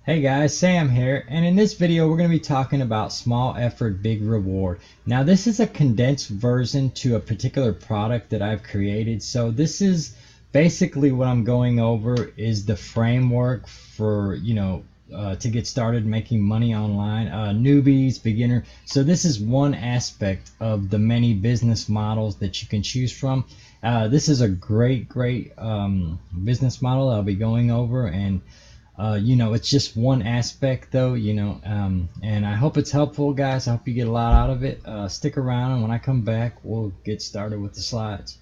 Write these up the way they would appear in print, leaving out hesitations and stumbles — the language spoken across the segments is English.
Hey guys, Sam here, and in this video we're going to be talking about small effort, big reward. Now this is a condensed version to a particular product that I've created. So this is basically what I'm going over is the framework for, to get started making money online, newbies, beginner. So this is one aspect of the many business models that you can choose from. This is a great business model I'll be going over, and it's just one aspect though, and I hope it's helpful, guys. I hope you get a lot out of it. Stick around, and when I come back, we'll get started with the slides.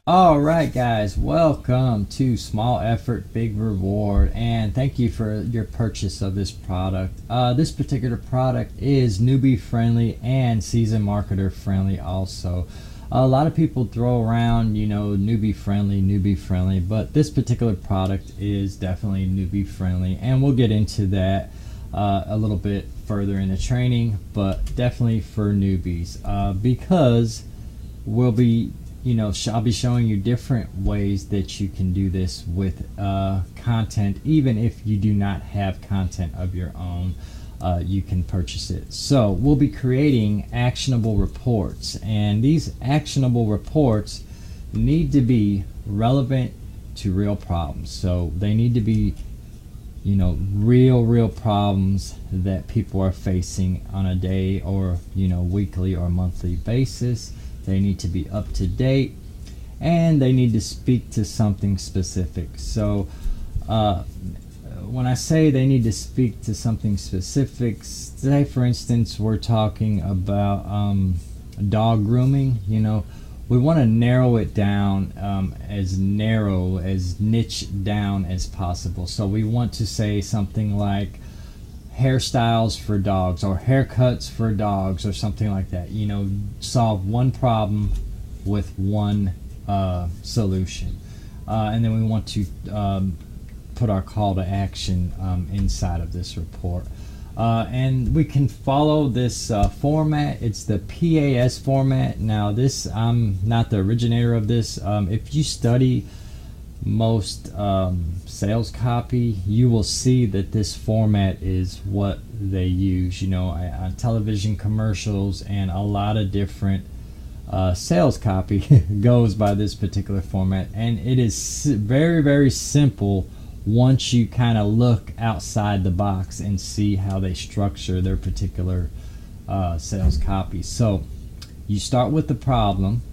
Alright guys, welcome to Small Effort Big Reward, and thank you for your purchase of this product. This particular product is newbie friendly and seasoned marketer friendly also. A lot of people throw around, newbie friendly, but this particular product is definitely newbie friendly, and we'll get into that a little bit further in the training, but definitely for newbies, because we'll be I'll be showing you different ways that you can do this with content. Even if you do not have content of your own, you can purchase it. So we'll be creating actionable reports, and these actionable reports need to be relevant to real problems. So they need to be real problems that people are facing on a day or weekly or monthly basis. They need to be up to date, and they need to speak to something specific. So when I say they need to speak to something specific, say for instance we're talking about dog grooming. We want to narrow it down, as niche down as possible. So we want to say something like hairstyles for dogs or haircuts for dogs or something like that. Solve one problem with one solution, and then we want to put our call to action inside of this report, and we can follow this format. It's the PAS format. Now this, I'm not the originator of this. If you study most sales copy, you will see that this format is what they use. Television commercials and a lot of different sales copy goes by this particular format, and it is very simple once you kind of look outside the box and see how they structure their particular sales copy. So you start with the problem,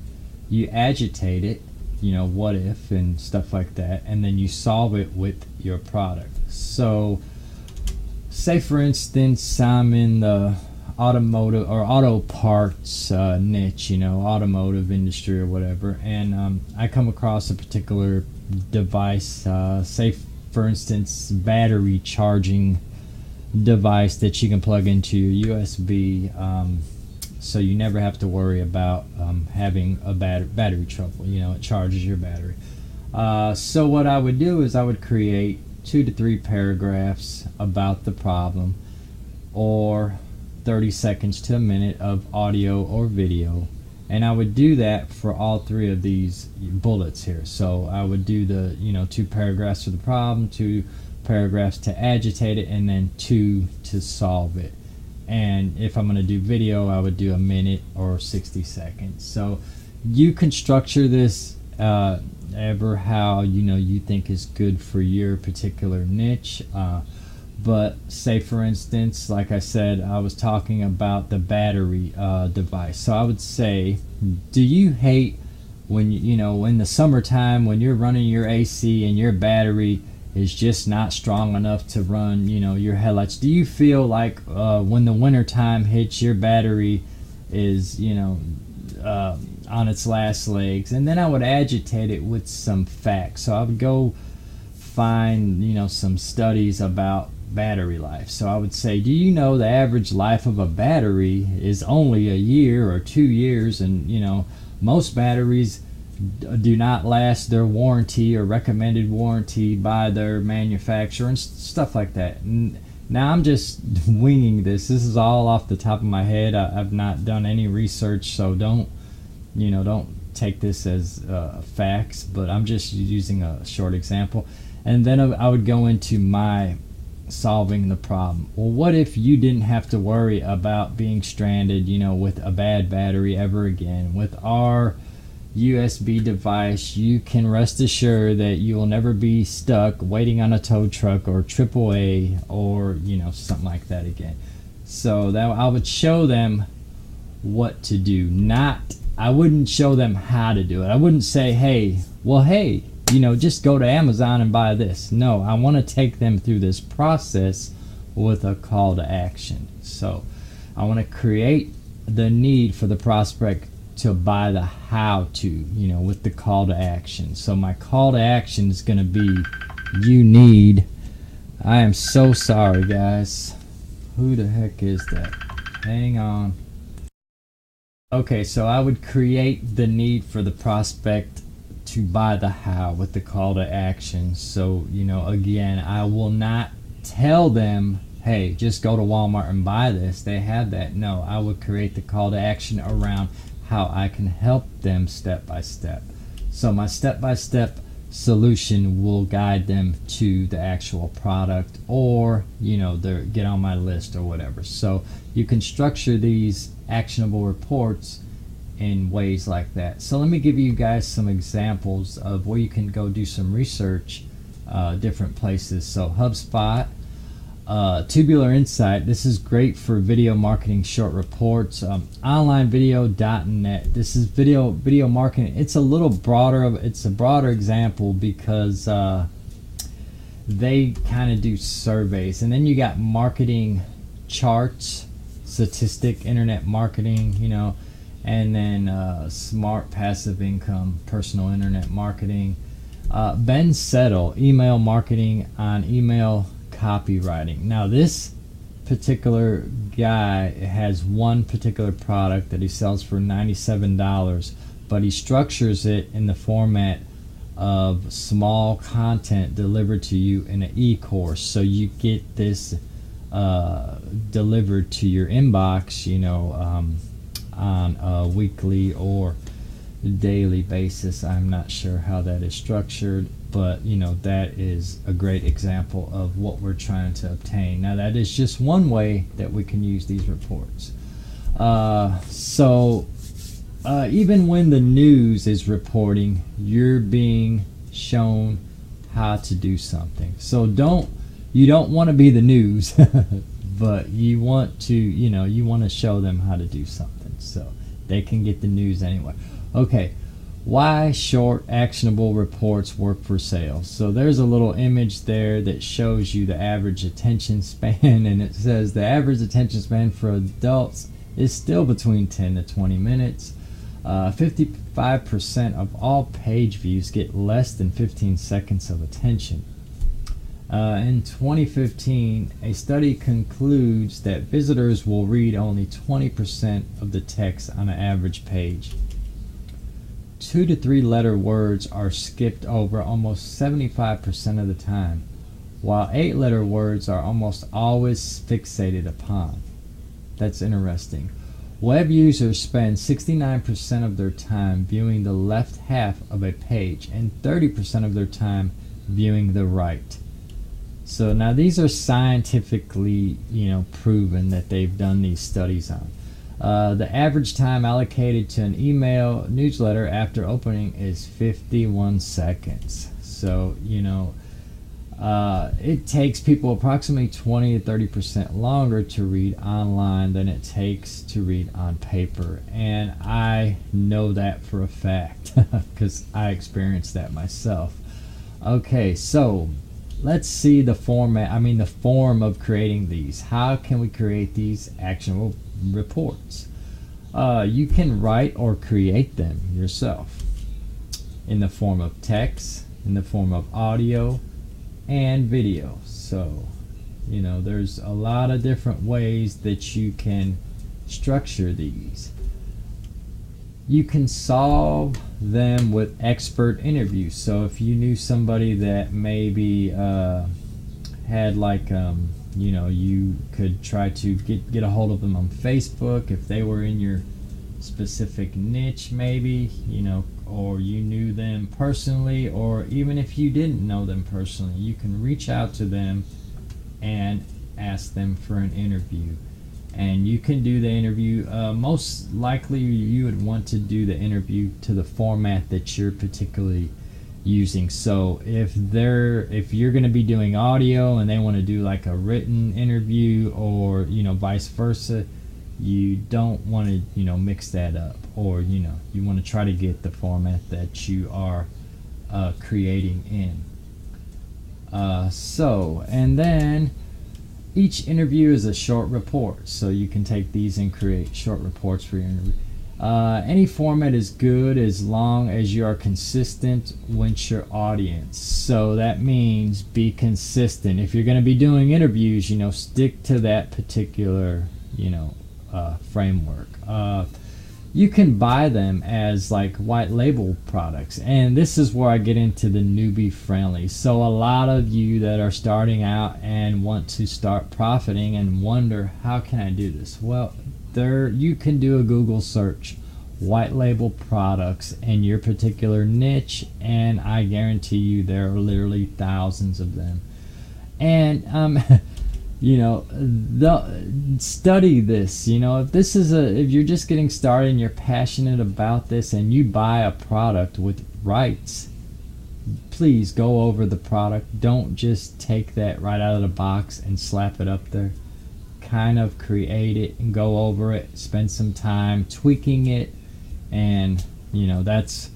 you agitate it, what if and stuff like that, and then you solve it with your product. So say for instance I'm in the automotive or auto parts niche, automotive industry or whatever, and I come across a particular device, say for instance battery charging device that you can plug into your USB, so you never have to worry about having a battery trouble. It charges your battery. So what I would do is I would create 2 to 3 paragraphs about the problem, or 30 seconds to a minute of audio or video, and I would do that for all 3 of these bullets here. So I would do the 2 paragraphs for the problem, 2 paragraphs to agitate it, and then 2 to solve it. And if I'm going to do video, I would do a minute or 60 seconds. So you can structure this ever how you think is good for your particular niche. But say for instance, like I said, I was talking about the battery device. So I would say, do you hate when in the summertime when you're running your AC and your battery is just not strong enough to run your headlights? Do you feel like when the winter time hits, your battery is on its last legs? And then I would agitate it with some facts. So I would go find some studies about battery life. So I would say, do you know the average life of a battery is only a year or 2 years, and most batteries do not last their warranty or recommended warranty by their manufacturer and stuff like that. And Now I'm just winging this. This is all off the top of my head. I've not done any research, so don't take this as facts, but I'm just using a short example. And then I would go into my solving the problem. Well, what if you didn't have to worry about being stranded, with a bad battery ever again? With our USB device, you can rest assured that you will never be stuck waiting on a tow truck or AAA or something like that again. So that I would show them what to do. I wouldn't show them how to do it. I wouldn't say, hey, just go to Amazon and buy this. No, I want to take them through this process with a call to action. So I want to create the need for the prospect to buy the how to, with the call to action. So my call to action is going to be, you need. I am so sorry, guys. Who the heck is that? Hang on. Okay, so I would create the need for the prospect to buy the how with the call to action. So, again, I will not tell them, hey, just go to Walmart and buy this. They have that. No, I would create the call to action around how I can help them step by step. So my step-by-step solution will guide them to the actual product, or get on my list or whatever. So you can structure these actionable reports in ways like that. So let me give you guys some examples of where you can go do some research, different places. So HubSpot, Tubular Insight. This is great for video marketing short reports. Onlinevideo.net. This is video marketing. It's a little broader. It's a broader example because they kind of do surveys. And then you got marketing charts, statistic, internet marketing, and then smart passive income, personal internet marketing. Ben Settle, email marketing on email copywriting. Now this particular guy has one particular product that he sells for $97, but he structures it in the format of small content delivered to you in an e-course. So you get this delivered to your inbox, on a weekly or daily basis. I'm not sure how that is structured, but that is a great example of what we're trying to obtain. Now that is just one way that we can use these reports. Even when the news is reporting, you're being shown how to do something. So you don't want to be the news, but you want to show them how to do something so they can get the news anyway. Okay, why short actionable reports work for sales. So there's a little image there that shows you the average attention span, and it says the average attention span for adults is still between 10 to 20 minutes. 55% of all page views get less than 15 seconds of attention. In 2015, a study concludes that visitors will read only 20% of the text on an average page. 2 to 3 letter words are skipped over almost 75% of the time, while 8 letter words are almost always fixated upon. That's interesting. Web users spend 69% of their time viewing the left half of a page and 30% of their time viewing the right. So now these are scientifically, proven that they've done these studies on. The average time allocated to an email newsletter after opening is 51 seconds. So, it takes people approximately 20 to 30% longer to read online than it takes to read on paper. And I know that for a fact because I experienced that myself. Okay, so let's see the form of creating these. How can we create these actionable reports? You can write or create them yourself in the form of text, in the form of audio and video. So there's a lot of different ways that you can structure these. You can solve them with expert interviews. So if you knew somebody that maybe had You could try to get a hold of them on Facebook if they were in your specific niche, maybe, or you knew them personally, or even if you didn't know them personally, you can reach out to them and ask them for an interview. And you can do the interview, most likely you would want to do the interview to the format that you're particularly using. So if you're going to be doing audio and they want to do like a written interview, or vice versa, you don't want to mix that up, or you want to try to get the format that you are creating in. And then each interview is a short report, so you can take these and create short reports for your interview. Any format is good as long as you are consistent with your audience. So that means be consistent. If you're going to be doing interviews, stick to that particular, framework. You can buy them as like white label products, and this is where I get into the newbie friendly. So a lot of you that are starting out and want to start profiting and wonder, how can I do this? Well, you can do a Google search, white label products in your particular niche, and I guarantee you there are literally thousands of them. And study this. If you're just getting started and you're passionate about this and you buy a product with rights, please go over the product. Don't just take that right out of the box and slap it up there. Kind of create it and go over it, spend some time tweaking it, and that's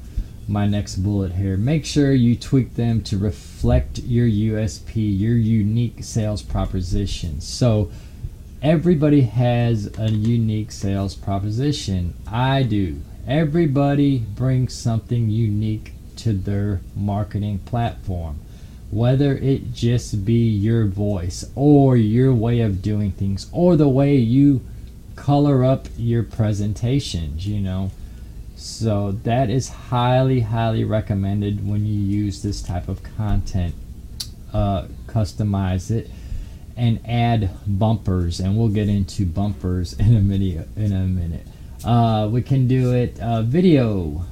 my next bullet here. Make sure you tweak them to reflect your USP, your unique sales proposition. So everybody has a unique sales proposition. I do. Everybody brings something unique to their marketing platform, whether it just be your voice or your way of doing things or the way you color up your presentations. So that is highly, highly recommended when you use this type of content. Customize it and add bumpers, and we'll get into bumpers in a minute. We can do it video.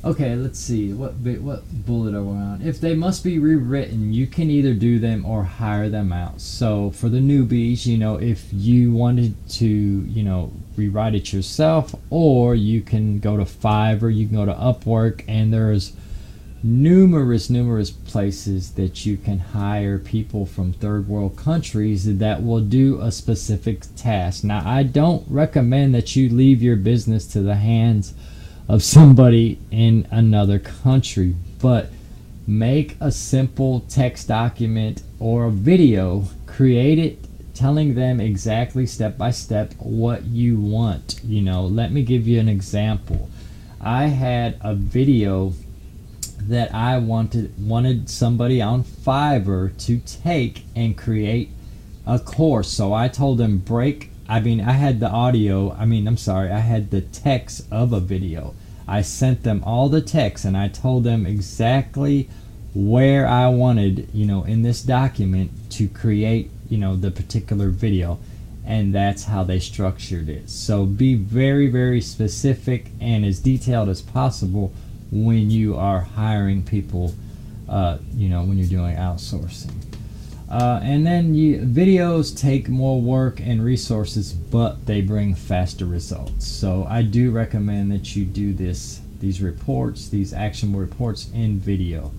Okay, let's see, what bullet are we on? If they must be rewritten, you can either do them or hire them out. So for the newbies, if you wanted to, rewrite it yourself, or you can go to Fiverr, you can go to Upwork, and there's numerous places that you can hire people from third world countries that will do a specific task. Now, I don't recommend that you leave your business to the hands of somebody in another country, but make a simple text document or a video, create it telling them exactly step by step what you want. Let me give you an example. I had a video that I wanted somebody on Fiverr to take and create a course. So I told them I had the text of a video. I sent them all the text and I told them exactly where I wanted, in this document to create, the particular video, and that's how they structured it. So be very, very specific and as detailed as possible when you are hiring people, when you're doing outsourcing. And then videos take more work and resources, but they bring faster results. So I do recommend that you do these reports, these actionable reports in video.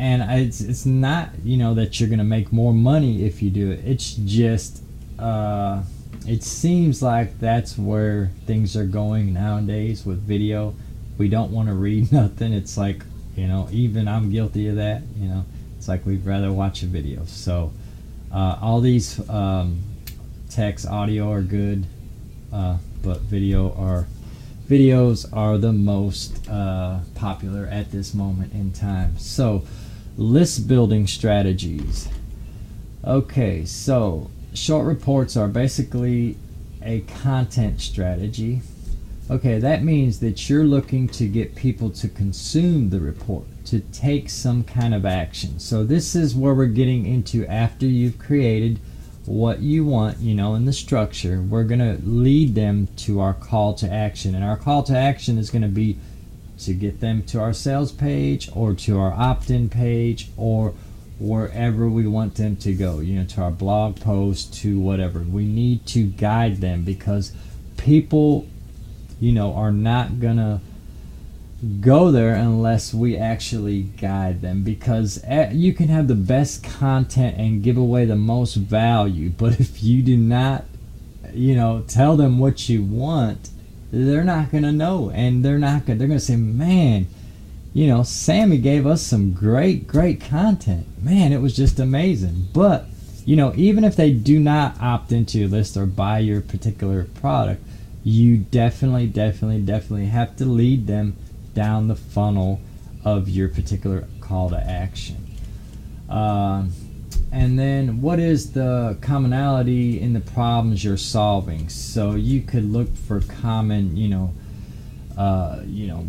And it's not, that you're going to make more money if you do it. It's just, it seems like that's where things are going nowadays with video. We don't want to read nothing. It's like, even I'm guilty of that, It's like we'd rather watch a video. So all these text, audio are good, but videos are the most popular at this moment in time. So list building strategies. Okay, so short reports are basically a content strategy Okay, that means that you're looking to get people to consume the report, to take some kind of action. So this is where we're getting into after you've created what you want, in the structure. We're going to lead them to our call to action. And our call to action is going to be to get them to our sales page or to our opt-in page or wherever we want them to go, to our blog post, to whatever. We need to guide them because people are not gonna go there unless we actually guide them, because you can have the best content and give away the most value, but if you do not tell them what you want, they're not gonna know, and they're gonna say, man, Sammy gave us some great content, man, it was just amazing. But even if they do not opt into your list or buy your particular product, you definitely have to lead them down the funnel of your particular call to action. And then what is the commonality in the problems you're solving? So you could look for common,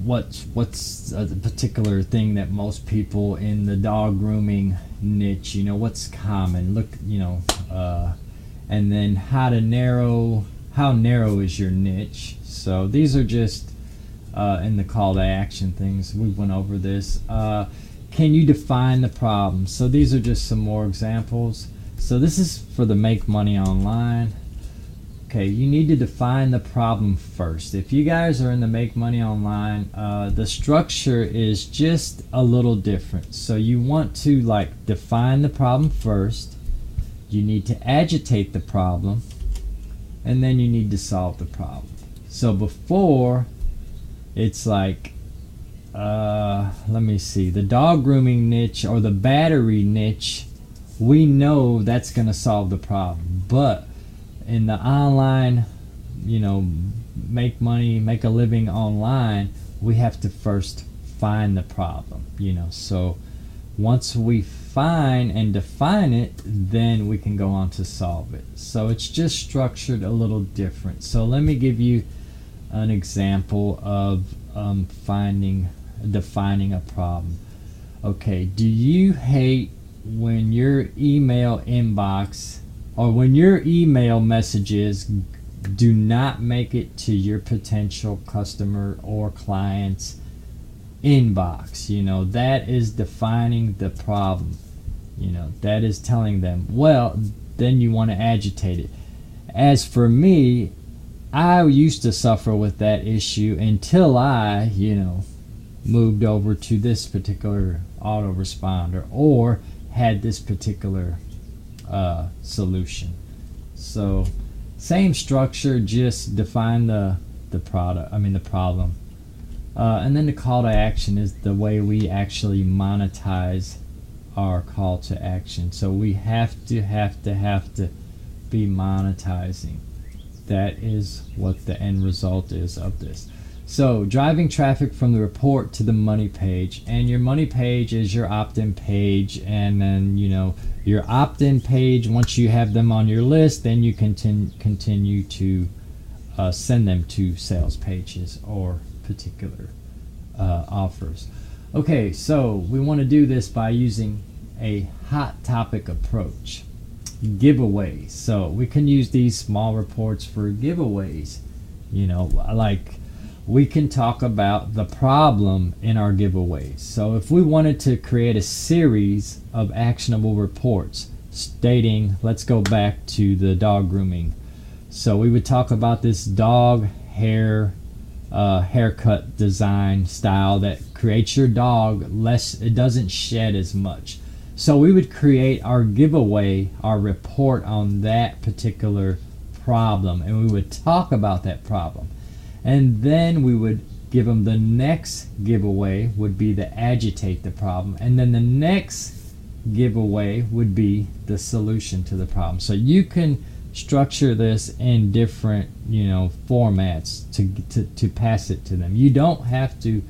what's the particular thing that most people in the dog grooming niche, what's common? Look, and then how narrow is your niche? So these are just in the call to action things. We went over this. Can you define the problem? So these are just some more examples. So this is for the make money online. Okay, you need to define the problem first. If you guys are in the make money online, the structure is just a little different. So you want to define the problem first. You need to agitate the problem, and then you need to solve the problem. So before, it's let me see, the dog grooming niche or the battery niche, we know that's going to solve the problem. But in the online, make money, make a living online, we have to first find the problem, So once we find and define it, then we can go on to solve it. So it's just structured a little different. So let me give you an example of defining a problem. Okay, do you hate when your email inbox or when your email messages do not make it to your potential customer or client's inbox? That is defining the problem. That is telling them, well, then you want to agitate it. As for me, I used to suffer with that issue until I, moved over to this particular autoresponder or had this particular solution. So same structure, just define the problem. And then the call to action is the way we actually monetize our call to action. So we have to be monetizing. That is what the end result is of this. So driving traffic from the report to the money page, and your money page is your opt-in page, and then your opt-in page, once you have them on your list, then you continue to send them to sales pages or particular offers. Okay, so we want to do this by using a hot topic approach. Giveaways. So we can use these small reports for giveaways. We can talk about the problem in our giveaways. So if we wanted to create a series of actionable reports stating, let's go back to the dog grooming. So we would talk about this dog haircut design style that creates your dog it doesn't shed as much. So we would create our giveaway, our report on that particular problem, and we would talk about that problem. And then we would give them the next giveaway would be the agitate the problem, and then the next giveaway would be the solution to the problem. So you can structure this in different formats to pass it to them. You don't have to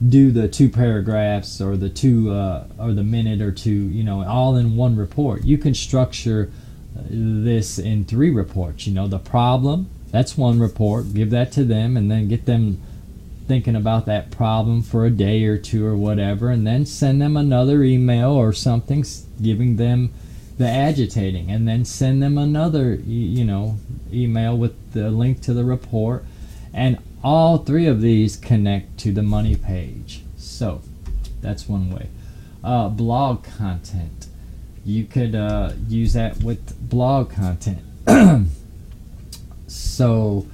do the 2 paragraphs or the 2 or the minute or 2 all in one report. You can structure this in 3 reports. The problem, That's one report. Give that to them, and then get them thinking about that problem for a day or two or whatever, and then send them another email or something giving them the agitating, and then send them another email with the link to the report, and all three of these connect to the money page. So that's one way. Blog content, you could use that with blog content. So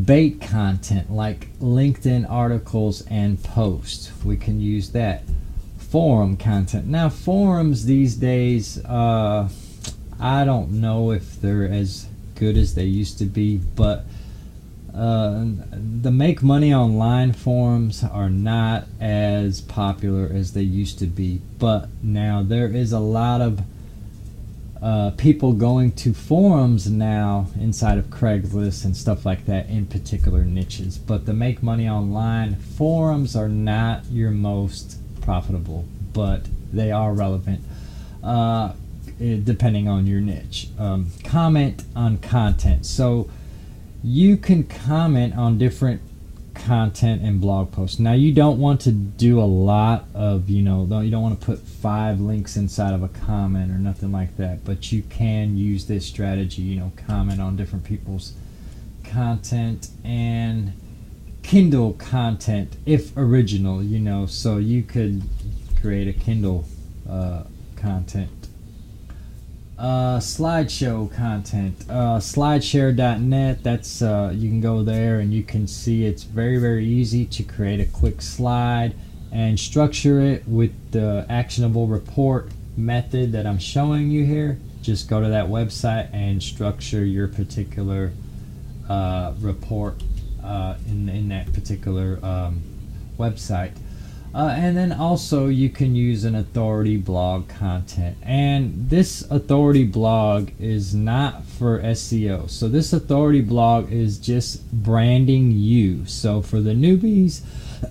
bait content like LinkedIn articles and posts, we can use that. Forum content, now forums these days, I don't know if they're as good as they used to be, but the make money online forums are not as popular as they used to be. But now there is a lot of people going to forums now inside of Craigslist and stuff like that in particular niches. But the make money online forums are not your most profitable, but they are relevant depending on your niche. Comment on content. So you can comment on different content and blog posts. Now you don't want to do a lot of, you don't want to put 5 links inside of a comment or nothing like that, but you can use this strategy, comment on different people's content and Kindle content if original, so you could create a Kindle content. Slideshow content, slideshare.net, that's you can go there and you can see it's very, very easy to create a quick slide and structure it with the actionable report method that I'm showing you here. Just go to that website and structure your particular report in that particular website. And then also you can use an authority blog content, and this authority blog is not for SEO. So this authority blog is just branding you. So for the newbies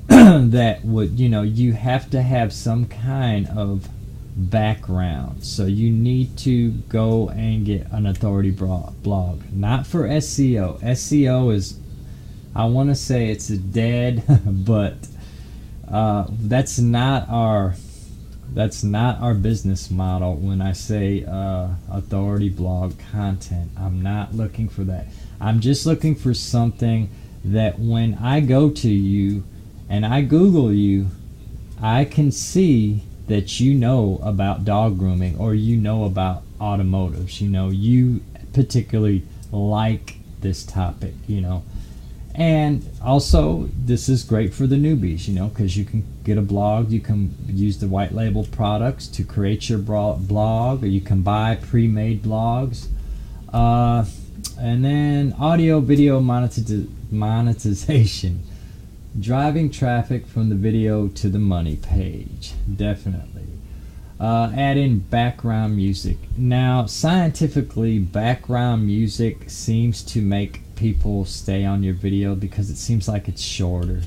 that would, you have to have some kind of background. So you need to go and get an authority blog, not for SEO. SEO is, I want to say it's dead, but that's not our business model. When I say authority blog content, I'm not looking for that. I'm just looking for something that when I go to you and I Google you, I can see that you know about dog grooming, or you know about automotives, you particularly like this topic, And also, this is great for the newbies, because you can get a blog. You can use the white label products to create your blog, or you can buy pre-made blogs. And then audio video monetization, driving traffic from the video to the money page, definitely. Add in background music. Now, scientifically, background music seems to make people stay on your video because it seems like it's shorter.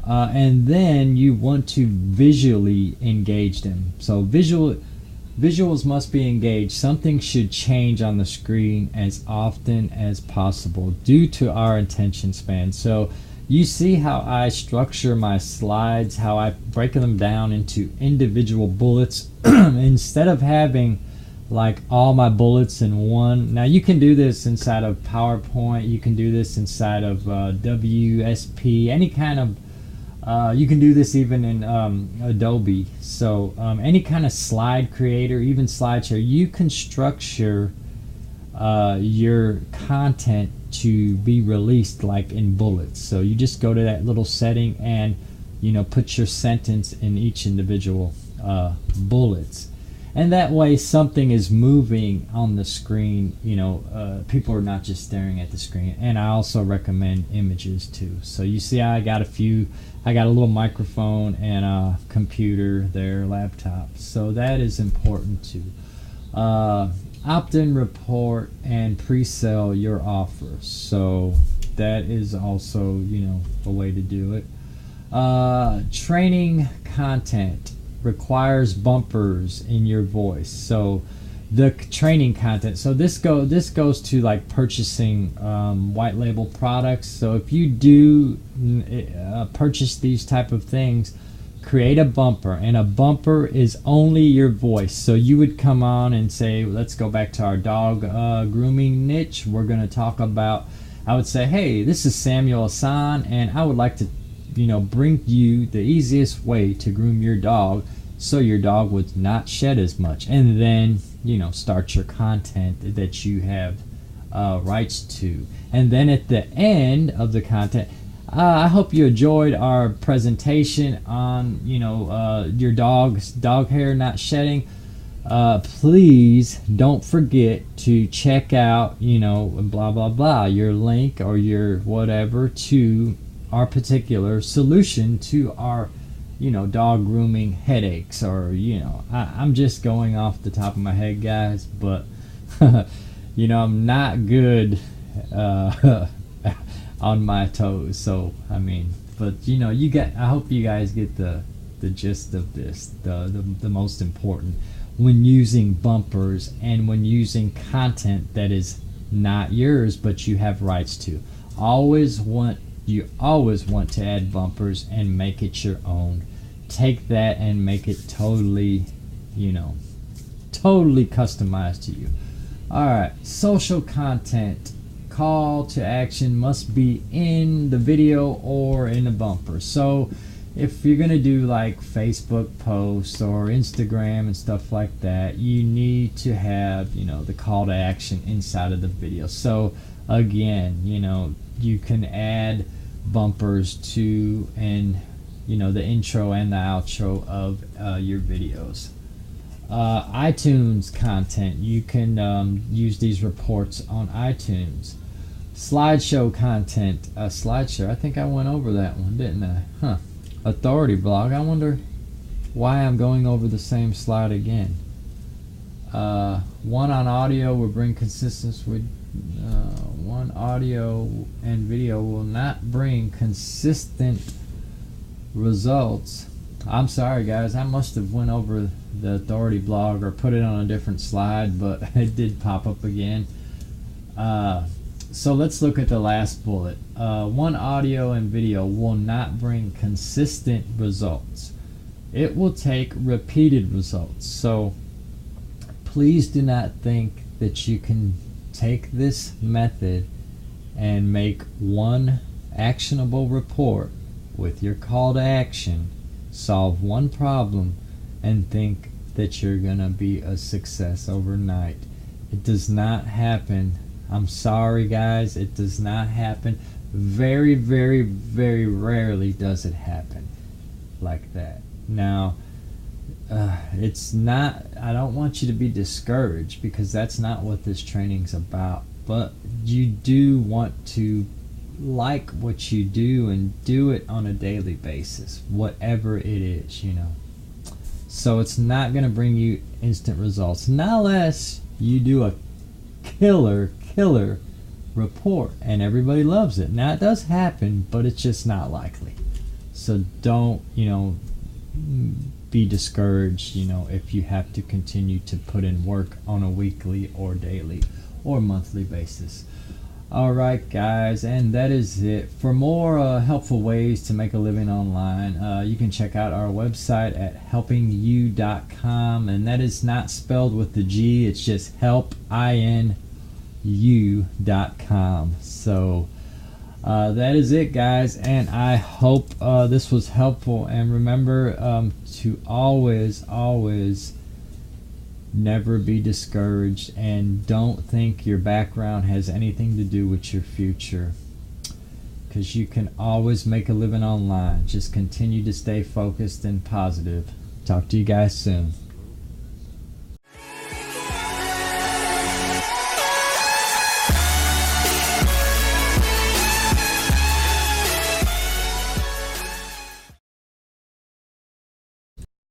And then you want to visually engage them. So visuals must be engaged. Something should change on the screen as often as possible due to our attention span. So you see how I structure my slides, how I break them down into individual bullets instead of having like all my bullets in one. Now you can do this inside of PowerPoint, you can do this inside of WSP, any kind of you can do this even in Adobe. So any kind of slide creator, even SlideShare, you can structure your content to be released like in bullets. So you just go to that little setting and put your sentence in each individual bullets, and that way something is moving on the screen. People are not just staring at the screen. And I also recommend images too. So you see I got a little microphone and a computer there, laptop, so that is important too. Opt-in report and pre-sell your offer, so that is also a way to do it. Training content requires bumpers in your voice, so the training content. So this goes to like purchasing white label products. So if you do purchase these type of things, create a bumper, and a bumper is only your voice. So you would come on and say, let's go back to our dog grooming niche. We're going to talk about, I would say, hey, this is Samuel Hassan, and I would like to bring you the easiest way to groom your dog so your dog would not shed as much. And then start your content that you have rights to. And then at the end of the content, I hope you enjoyed our presentation on your dog's dog hair not shedding. Please don't forget to check out blah blah blah, your link or your whatever to our particular solution to our dog grooming headaches. Or I'm just going off the top of my head, guys, but I'm not good on my toes. So but I hope you guys get the gist of this. The most important when using bumpers and when using content that is not yours but you have rights to. You always want to add bumpers and make it your own. Take that and make it totally customized to you. Alright, social content call to action must be in the video or in the bumper. So if you're gonna do like Facebook posts or Instagram and stuff like that, you need to have the call to action inside of the video. So again, you can add bumpers to and the intro and the outro of your videos. iTunes content, you can use these reports on iTunes. Slideshow content, slideshow, I think I went over that one, didn't I? Authority blog, I wonder why I'm going over the same slide again. One on audio will bring consistency with one audio and video will not bring consistent results. I'm sorry guys, I must have went over the authority blog or put it on a different slide, but it did pop up again. So let's look at the last bullet. One audio and video will not bring consistent results. It will take repeated results. So please do not think that you can take this method and make one actionable report with your call to action, solve one problem, and think that you're gonna be a success overnight. It does not happen. I'm sorry guys, it does not happen. Very, very, very rarely does it happen like that. Now, it's not, I don't want you to be discouraged because that's not what this training's about. But you do want to like what you do and do it on a daily basis, whatever it is, So it's not going to bring you instant results, not unless you do a killer report and everybody loves it. Now it does happen, but it's just not likely. So don't, be discouraged, if you have to continue to put in work on a weekly or daily or monthly basis. Alright guys, and that is it. For more helpful ways to make a living online, you can check out our website at helpingyou.com, and that is not spelled with the G, it's just helpinyu.com. So that is it guys, and I hope this was helpful, and remember to always never be discouraged, and don't think your background has anything to do with your future, because you can always make a living online. Just continue to stay focused and positive. Talk to you guys soon.